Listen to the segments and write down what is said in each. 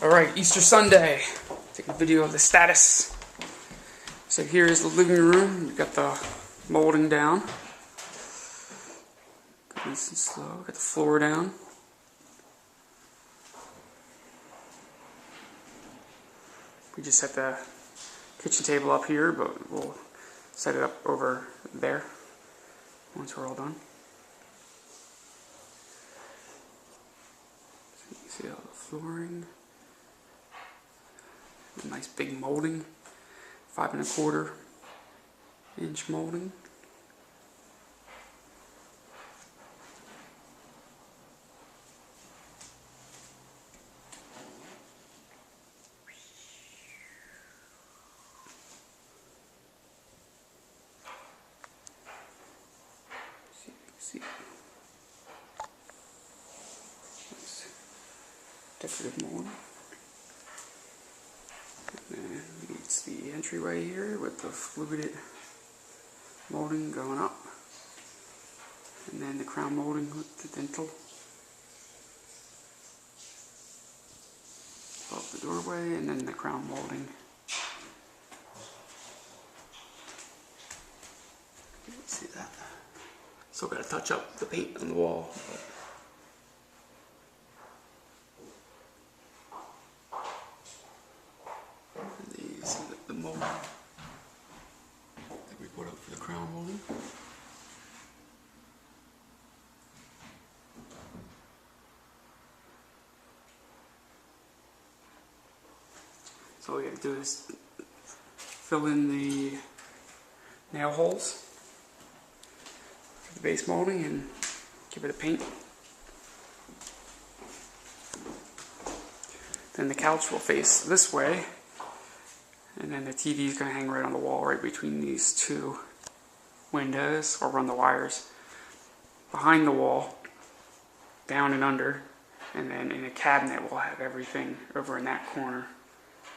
Alright, Easter Sunday. Taking a video of the status. So here's the living room. We've got the molding down. Nice and slow. Got the floor down. We just set the kitchen table up here, but we'll set it up over there once we're all done. So you can see all the flooring. Nice big molding, 5 1/4 inch molding. See. Nice decorative molding. And then it's the entryway here with the fluted molding going up, and then the crown molding with the dental above the doorway, and then the crown molding. You can see that. Still got to touch up the paint on the wall. The mold that we put up for the crown molding. So all we gotta do is fill in the nail holes for the base molding and give it a paint. Then the couch will face this way. And then the TV is going to hang right on the wall, right between these two windows, or run the wires behind the wall, down and under. And then in a cabinet, we'll have everything over in that corner.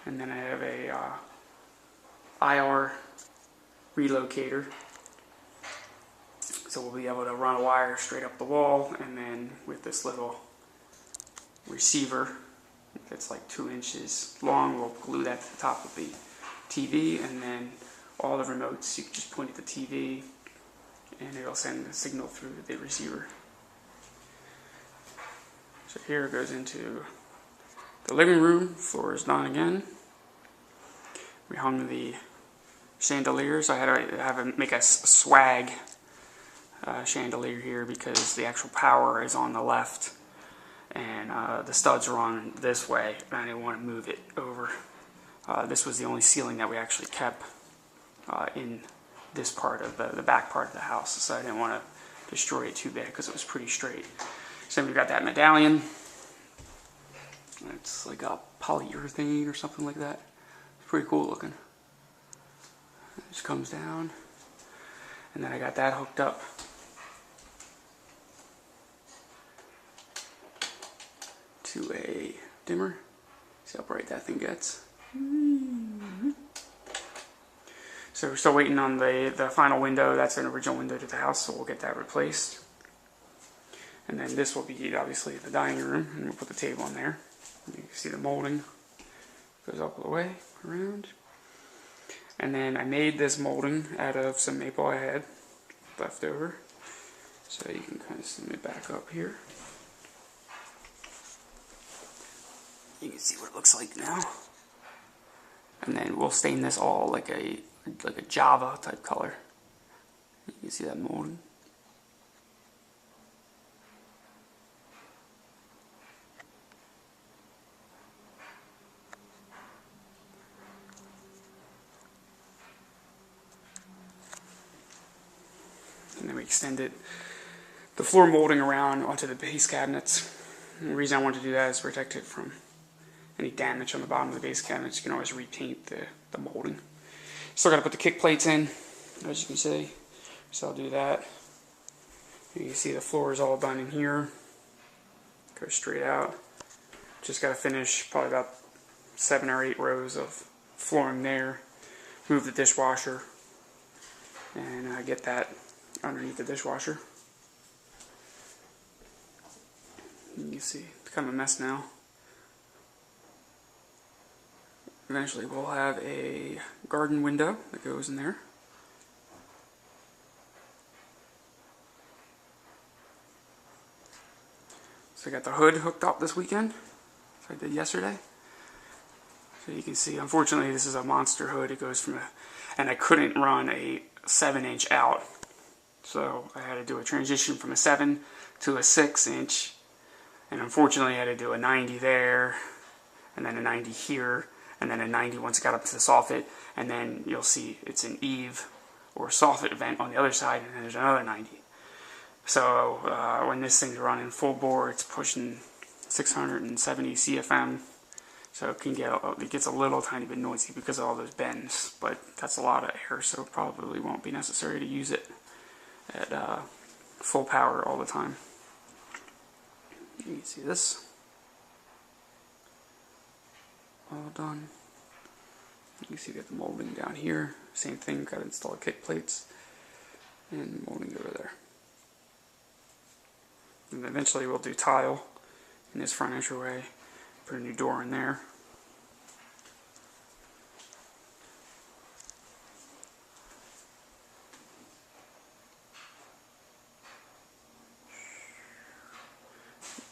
And then I have a IR relocator, so we'll be able to run a wire straight up the wall. And then with this little receiver that's like 2 inches long, we'll glue that to the top of the TV, and then all the remotes, you can just point at the TV and it'll send the signal through the receiver. So here it goes into the living room. Floor is done again. We hung the chandeliers. I had to make a swag chandelier here because the actual power is on the left and the studs are on this way, and I didn't want to move it over. This was the only ceiling that we actually kept in this part of the back part of the house, so I didn't want to destroy it too bad because it was pretty straight. So we've got that medallion. It's like a polyurethane or something like that. It's pretty cool looking. It just comes down, and then I got that hooked up to a dimmer. See how bright that thing gets. So we're still waiting on the final window. That's an original window to the house, so we'll get that replaced. And then this will be obviously the dining room, and we'll put the table in there. You can see the molding goes all the way around. And then I made this molding out of some maple I had left over, so you can kind of zoom it back up here. You can see what it looks like now. And then we'll stain this all like a Java type color. You can see that molding. And then we extended the floor molding around onto the base cabinets. And the reason I wanted to do that is to protect it from any damage on the bottom of the base cabinets. You can always repaint the molding. Still got to put the kick plates in, as you can see. So I'll do that. You can see the floor is all done in here. Goes straight out. Just got to finish probably about 7 or 8 rows of flooring there. Move the dishwasher and get that underneath the dishwasher. You can see it's kind of a mess now. Eventually we'll have a garden window that goes in there. So I got the hood hooked up this weekend, so I did yesterday. So you can see, unfortunately this is a monster hood. It goes from and I couldn't run a 7-inch out. So I had to do a transition from a 7 to a 6-inch. And unfortunately I had to do a 90 there, and then a 90 here, and then a 90 once it got up to the soffit. And then you'll see it's an eave or soffit vent on the other side, and then there's another 90. So when this thing's running full bore, it's pushing 670 CFM. So it gets a little tiny bit noisy because of all those bends, but that's a lot of air, so it probably won't be necessary to use it at full power all the time. You can see this all done. You can see we got the molding down here. Same thing, got to install kick plates and molding over there. And eventually we'll do tile in this front entryway, put a new door in there.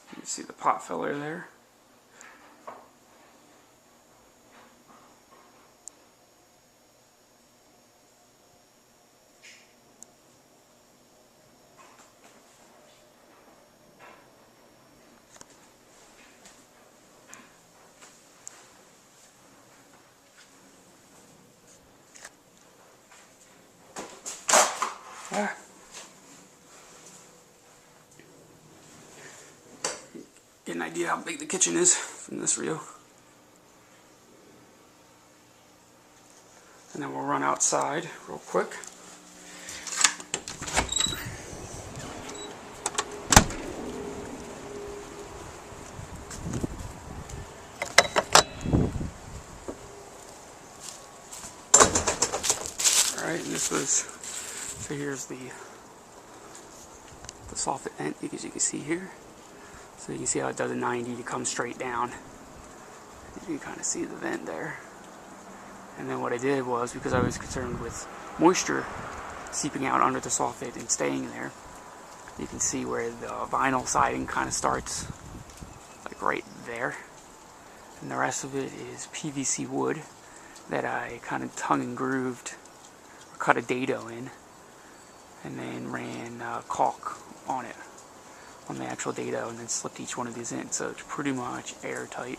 You can see the pot filler there. Get an idea how big the kitchen is from this view. And then we'll run outside real quick. Alright, and this was, so here's the soffit vent, as you can see here. So you can see how it does a 90 to come straight down. You can kind of see the vent there. And then what I did was, because I was concerned with moisture seeping out under the soffit and staying there, you can see where the vinyl siding kind of starts, like right there. And the rest of it is PVC wood that I kind of tongue and grooved, or cut a dado in, and then ran caulk on it, on the actual dado, and then slipped each one of these in, so it's pretty much airtight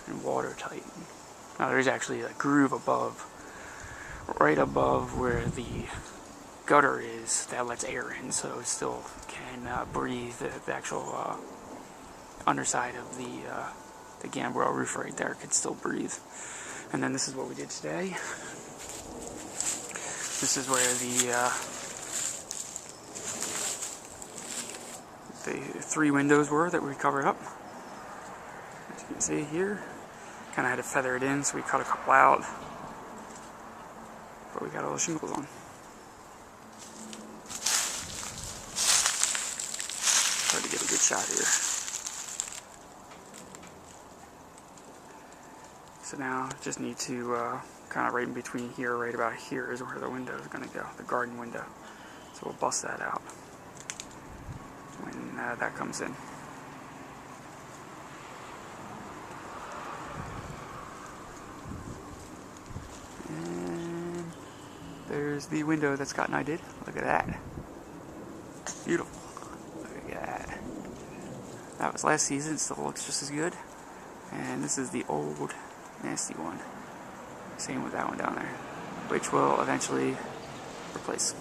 and watertight. Now there's actually a groove above, right above where the gutter is, that lets air in, so it still can breathe. The actual underside of the gambrel roof right there could still breathe. And then this is what we did today. This is where the 3 windows were that we covered up. As you can see here, kind of had to feather it in, so we cut a couple out, but we got all the shingles on. Try to get a good shot here. So now just need to kind of right in between here, right about here is where the window is going to go, the garden window. So we'll bust that out when that comes in. And there's the window that Scott and I did. Look at that. Beautiful. Look at that. That was last season. It still looks just as good. And this is the old nasty one. Same with that one down there, which we'll eventually replace.